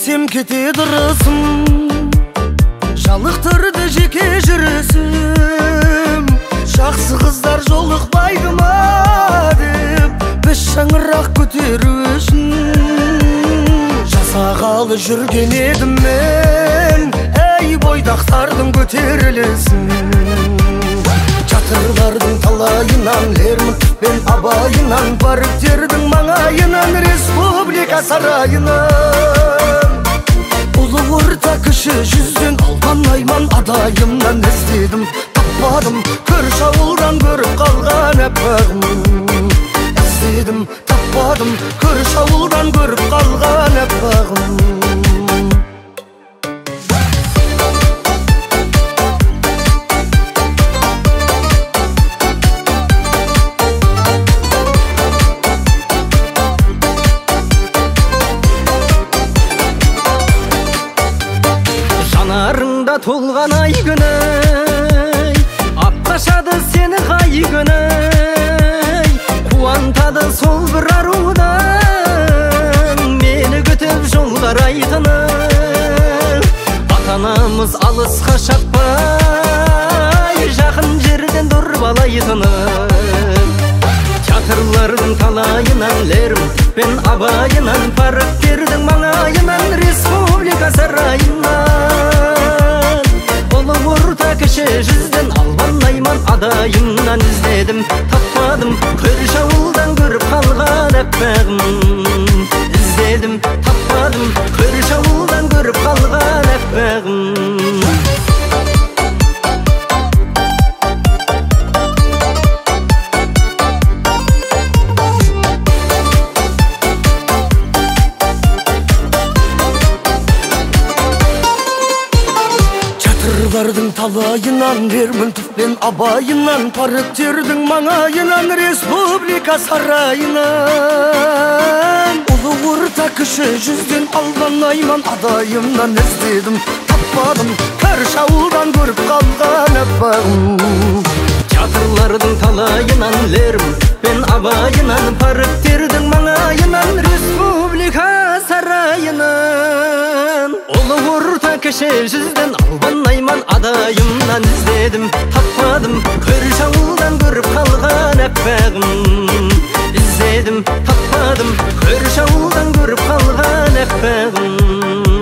Іздесем кетеді ырысым, жалықтырды жеке жүрісім. Жақсы қыздар жолықпайды ма деп, біз шаңырақ көтеру үшін жасағалы жүрген едім мен. Ей бойдақтардың көтерілісін, жатырлардың талайынан, Лермонтов пен Абайынан, парктердің маңайынан, республика сарайынан, ұлы орта кіші жүзден алған айман адайымнан іздедім, таппадым. Көрші ауылдан көріп қалған әппағым, іздедім, таппадым. Көрші ауылдан көріп қалған әппағым. Жанарыңда толған ай күні, апқашады сені қай күні, қуантады сол бір арудан мені күтіп жолдар айтыны. Ата-анамыз алысқа шаппай, жақын жерден дұрбалайтыны. Театрлардың талайынан, Лермонтов пен Абайынан, парктердің маңайынан, республика сарайынан, ұлы орта кіші жүзден алған айман адайымнан іздедім, таппадым. Көрші ауылдан көріп қалған әппағым, іздедім, таппадым. Көрші ауылдан көріп қалған әппағым. Жатырлардың талайынан, Лермонтов пен Абайынан, парктердің маңайынан, республика сарайынан, ұлы орта кіші жүзден алған айман адайымнан іздедім, таппадым. Көрші ауылдан көріп қалған әппағым. Театрлардың талайынан, Лермонтов пен Абайынан, парктердің маңайынан, республика сарайынан, ұлы орта кіші жүзден алған айман адайымнан іздедім, таппадым. Көрші ауылдан көріп қалған әппағым, іздедім, таппадым. Көрші ауылдан көріп қалған әппағым.